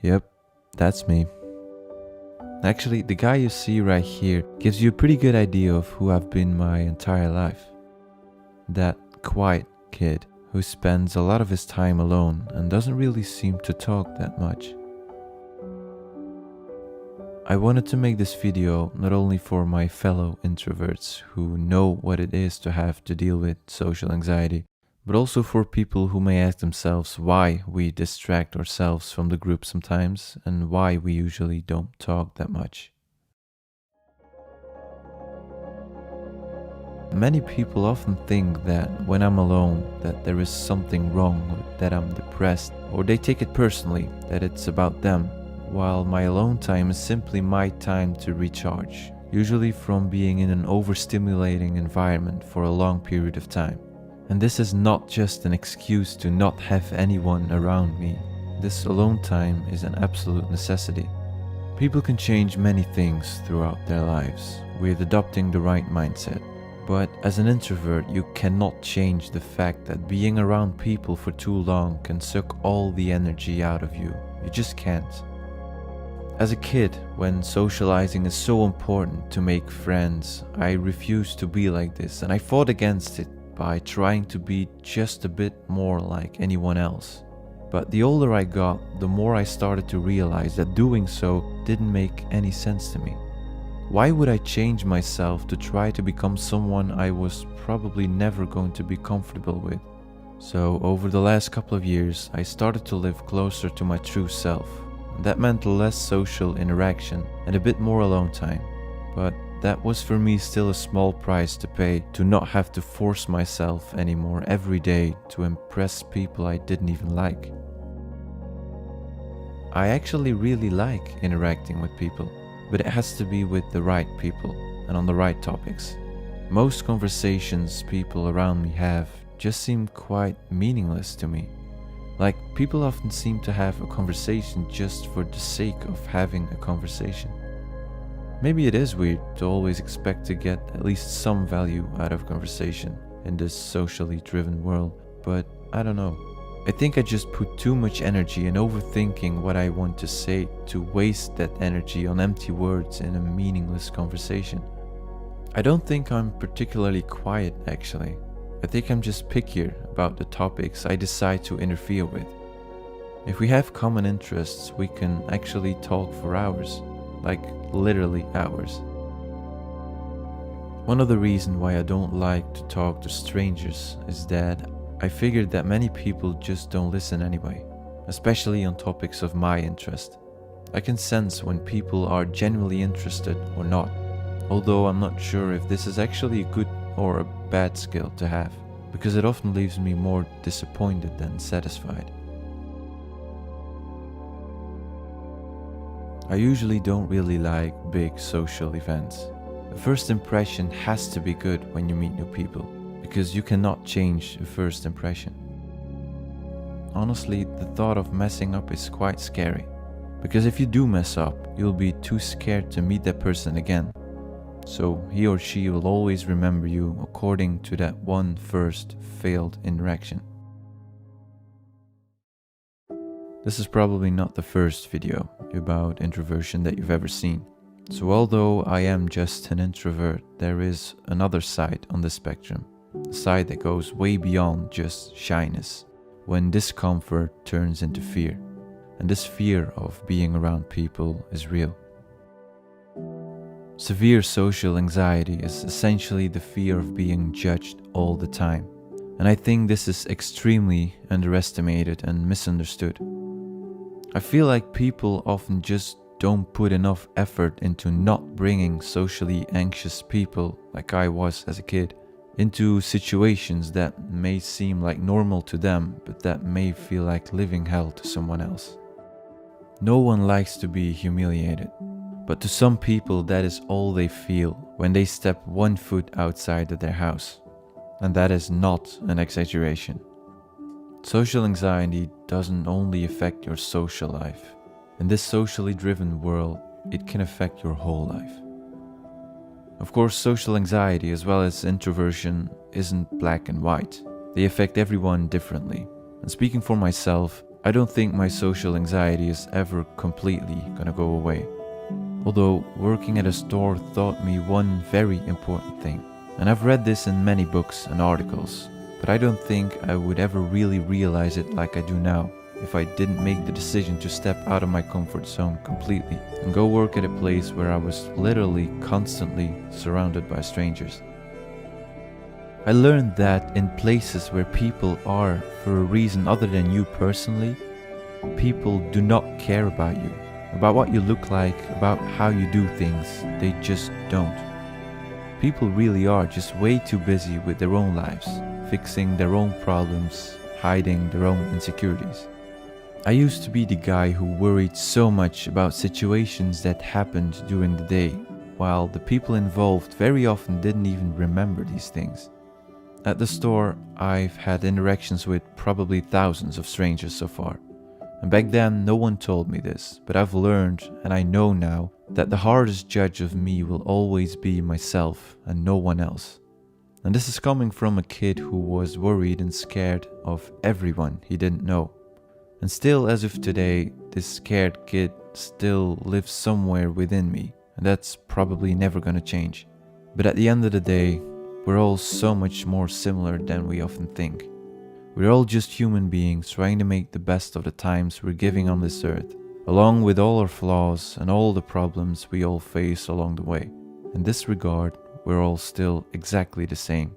Yep, that's me. Actually, the guy you see right here gives you a pretty good idea of who I've been my entire life. That quiet kid who spends a lot of his time alone and doesn't really seem to talk that much. I wanted to make this video not only for my fellow introverts who know what it is to have to deal with social anxiety, but also for people who may ask themselves why we distract ourselves from the group sometimes and why we usually don't talk that much. Many people often think that when I'm alone that there is something wrong or that I'm depressed, or they take it personally that it's about them, while my alone time is simply my time to recharge, usually from being in an overstimulating environment for a long period of time. And this is not just an excuse to not have anyone around me. This alone time is an absolute necessity. People can change many things throughout their lives with adopting the right mindset. But as an introvert, you cannot change the fact that being around people for too long can suck all the energy out of you. You just can't. As a kid, when socializing is so important to make friends, I refused to be like this and I fought against it by trying to be just a bit more like anyone else. But the older I got, the more I started to realize that doing so didn't make any sense to me. Why would I change myself to try to become someone I was probably never going to be comfortable with? So over the last couple of years, I started to live closer to my true self. That meant less social interaction and a bit more alone time. But that was for me still a small price to pay to not have to force myself anymore every day to impress people I didn't even like. I actually really like interacting with people, but it has to be with the right people and on the right topics. Most conversations people around me have just seem quite meaningless to me. Like, people often seem to have a conversation just for the sake of having a conversation. Maybe it is weird to always expect to get at least some value out of conversation in this socially driven world, but I don't know. I think I just put too much energy in overthinking what I want to say to waste that energy on empty words in a meaningless conversation. I don't think I'm particularly quiet actually. I think I'm just pickier about the topics I decide to interfere with. If we have common interests, we can actually talk for hours. Like literally hours. One of the reasons why I don't like to talk to strangers is that I figured that many people just don't listen anyway, especially on topics of my interest. I can sense when people are genuinely interested or not, although I'm not sure if this is actually a good or a bad skill to have, because it often leaves me more disappointed than satisfied. I usually don't really like big social events. The first impression has to be good when you meet new people, because you cannot change a first impression. Honestly, the thought of messing up is quite scary, because if you do mess up, you'll be too scared to meet that person again. So he or she will always remember you according to that one first failed interaction. This is probably not the first video about introversion that you've ever seen. So although I am just an introvert, there is another side on the spectrum. A side that goes way beyond just shyness, when discomfort turns into fear. And this fear of being around people is real. Severe social anxiety is essentially the fear of being judged all the time. And I think this is extremely underestimated and misunderstood. I feel like people often just don't put enough effort into not bringing socially anxious people, like I was as a kid, into situations that may seem like normal to them, but that may feel like living hell to someone else. No one likes to be humiliated, but to some people that is all they feel when they step one foot outside of their house. And that is not an exaggeration. Social anxiety doesn't only affect your social life. In this socially driven world, it can affect your whole life. Of course, social anxiety as well as introversion isn't black and white. They affect everyone differently. And speaking for myself, I don't think my social anxiety is ever completely gonna go away. Although working at a store taught me one very important thing. And I've read this in many books and articles, but I don't think I would ever really realize it like I do now if I didn't make the decision to step out of my comfort zone completely and go work at a place where I was literally constantly surrounded by strangers. I learned that in places where people are for a reason other than you personally, people do not care about you, about what you look like, about how you do things. They just don't. People really are just way too busy with their own lives, fixing their own problems, hiding their own insecurities. I used to be the guy who worried so much about situations that happened during the day, while the people involved very often didn't even remember these things. At the store, I've had interactions with probably thousands of strangers so far. And back then, no one told me this, but I've learned, and I know now, that the hardest judge of me will always be myself and no one else. And this is coming from a kid who was worried and scared of everyone he didn't know. And still, as of today, this scared kid still lives somewhere within me, and that's probably never gonna change. But at the end of the day, we're all so much more similar than we often think. We're all just human beings trying to make the best of the times we're giving on this earth, along with all our flaws and all the problems we all face along the way. In this regard, we're all still exactly the same.